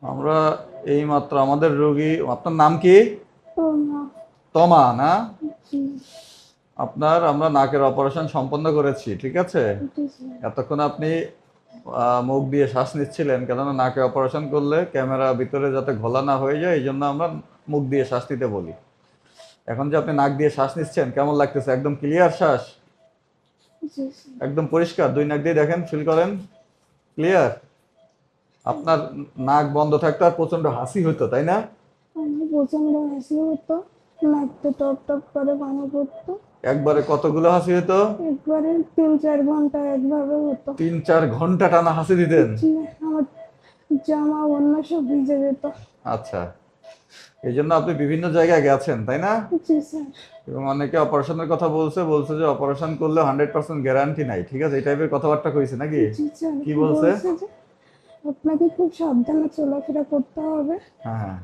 আমরা এই মাত্র আমাদের রোগী, আপনার নাম কি? তোমা। তমা না? জি। আমরা নাকের অপারেশন সম্পন্ন করেছি, ঠিক আছে? জি স্যার। এতক্ষণ আপনি মুখ দিয়ে শ্বাস নিচ্ছিলেন, কেননা নাকে অপারেশন করলে ক্যামেরা ভিতরে যাতে ঘোলা না হয়ে যায়, এই জন্য আমরা মুখ দিয়ে শ্বাস নিতে বলি। এখন যে আপনি নাক দিয়ে শ্বাস নিচ্ছেন, কেমন লাগতেছে? একদম ক্লিয়ার শ্বাস, জি স্যার। একদম পরিষ্কার। দুই নাক দিয়ে দেখেন, ফিল করেন, ক্লিয়ার। আপনার নাক বন্ধ থাকতো আর প্রচন্ড হাসি হতো, তাই না? আমার প্রচন্ড হাসি হতো, নাকতে টপ টপ করে পানি পড়তো। একবারে কতগুলো হাসি হতো? একবারে 3-4 ঘন্টা একভাবে হতো। 3-4 ঘন্টা টানা হাসি দিতেন? জি। আমার জামা অন্য সব ভিজে যেত। আচ্ছা, এই জন্য আপনি বিভিন্ন জায়গায় গেছেন, তাই না? জি স্যার। এবং অনেকে অপারেশনের কথা বলছে যে অপারেশন করলে 100% গ্যারান্টি নাই, ঠিক আছে? এই টাইপের কথাবার্তা কইছে নাকি? জি স্যার। কি বলছে? বলছে যে আপনাকে খুব সাবধানে চলাফেরা করতে হবে। হ্যাঁ হ্যাঁ,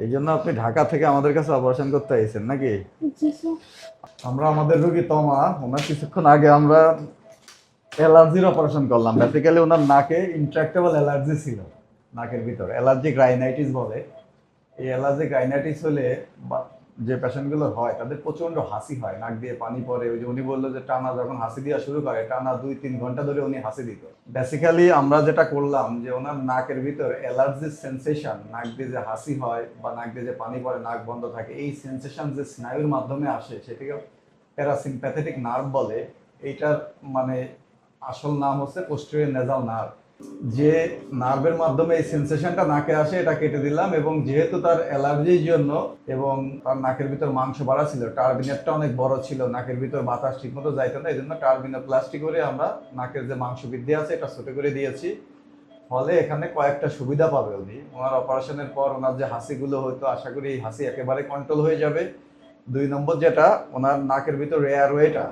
এই জন্য আপনি ঢাকা থেকে আমাদের কাছে অপারেশন করতে আইছেন নাকি? জি স্যার। আমরা আমাদের রোগী তমা, ওনার কিছুক্ষণ আগে আমরা অ্যালার্জির অপারেশন করলাম। বেসিক্যালি ওনার নাকে ইন্ট্রাক্টেবল অ্যালার্জি ছিল, নাকের ভিতর অ্যালার্জিক রাইনাইটিস বলে। এই অ্যালার্জিক রাইনাইটিস হলে যে পেশেন্টগুলো হয় তাদের প্রচন্ড হাসি হয়, নাক দিয়ে পানি পড়ে। ওই যে উনি বললো যে টানা যখন হাসি দেওয়া শুরু করে, টানা 2-3 ঘন্টা ধরে উনি হাসি দিত। বেসিক্যালি আমরা যেটা করলাম যে ওনার নাকের ভিতর অ্যালার্জির সেন্সেশন, নাক দিয়ে যে হাসি হয় বা নাক দিয়ে যে পানি পড়ে, নাক বন্ধ থাকে, এই সেন্সেশন যে স্নায়ুর মাধ্যমে আসে সেটাকে প্যারাসিম্প্যাথেটিক নার্ভ বলে। এইটার মানে আসল নাম হচ্ছে পোস্টেরিয়র নেজাল নার্ভ। যে নার্ভের মাধ্যমে এই সেন্সেশনটা নাকে আসে, এটা কেটে দিলাম। এবং যেহেতু তার অ্যালার্জির জন্য এবং তার নাকের ভিতর মাংস বাড়া ছিল, টার্বিনেটটা অনেক বড় ছিল, নাকের ভিতর বাতাস ঠিকমতো যাইতো না, এই জন্য টার্বিনোপ্লাস্টি করে আমরা নাকের যে মাংস বৃদ্ধি আছে এটা ছোট করে দিয়েছি। ফলে এখানে কয়েকটা সুবিধা পাবে উনি। ওনার অপারেশনের পর ওনার যে হাসিগুলো হয়তো, আশা করি এই হাসি একেবারে কন্ট্রোল হয়ে যাবে। 2 নম্বর যেটা, ওনার নাকের ভিতর এয়ারওয়েটা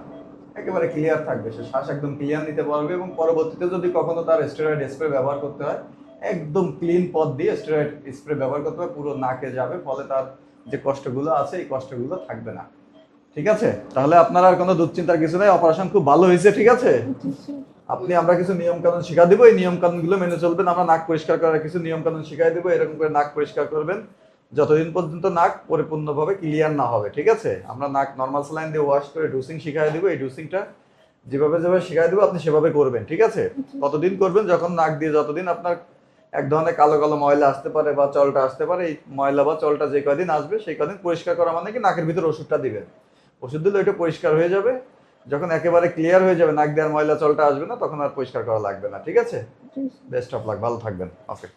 একেবারে ক্লিয়ার থাকবে, সে শ্বাস একদম ক্লিয়ার নিতে পারবে। এবং পরবর্তীতে যদি কখনো তার স্টেরয়েড স্প্রে ব্যবহার করতে হয়, একদম ক্লিন পথ দিয়ে স্টেরয়েড স্প্রে ব্যবহার করতে হয়, পুরো নাকে যাবে। ফলে তার যে কষ্টগুলো আছে এই কষ্টগুলো থাকবে না, ঠিক আছে? তাহলে আপনার আর কোনো দুশ্চিন্তার কিছু নেই, অপারেশন খুব ভালো হয়েছে, ঠিক আছে? জি স্যার। আমরা কিছু নিয়ম কানুন শিখা দিব, এই নিয়ম কানুন গুলো মেনে চলবেন। আমরা নাক পরিষ্কার করার কিছু নিয়ম কানুন শিখাই দিব, এরকম করে নাক পরিষ্কার করবেন যতদিন পর্যন্ত নাক পরিপূর্ণভাবে ক্লিয়ার না হবে, ঠিক আছে? আমরা নাক নর্মাল স্যালাইন দিয়ে ওয়াশ করে ডুসিং শিখাই দিব। এই ডুসিংটা যেভাবে যেভাবে শিখাই দিব আপনি সেভাবে করবেন, ঠিক আছে? কতদিন করবেন? যখন নাক দিয়ে যতদিন আপনার এক ধরনের কালো কালো ময়লা আসতে পারে বা চলটা আসতে পারে, এই ময়লা বা চলটা যে কদিন আসবে সেই কদিন পরিষ্কার করা মানে কি নাকের ভিতর ওষুধটা দিবেন। ওষুধ দিলে ওইটা পরিষ্কার হয়ে যাবে। যখন একেবারে ক্লিয়ার হয়ে যাবে, নাক দেওয়ার ময়লা চলটা আসবে না, তখন আর পরিষ্কার করা লাগবে না, ঠিক আছে? জি স্যার। বেস্ট অফ লাক, ভালো থাকবেন, ওকে।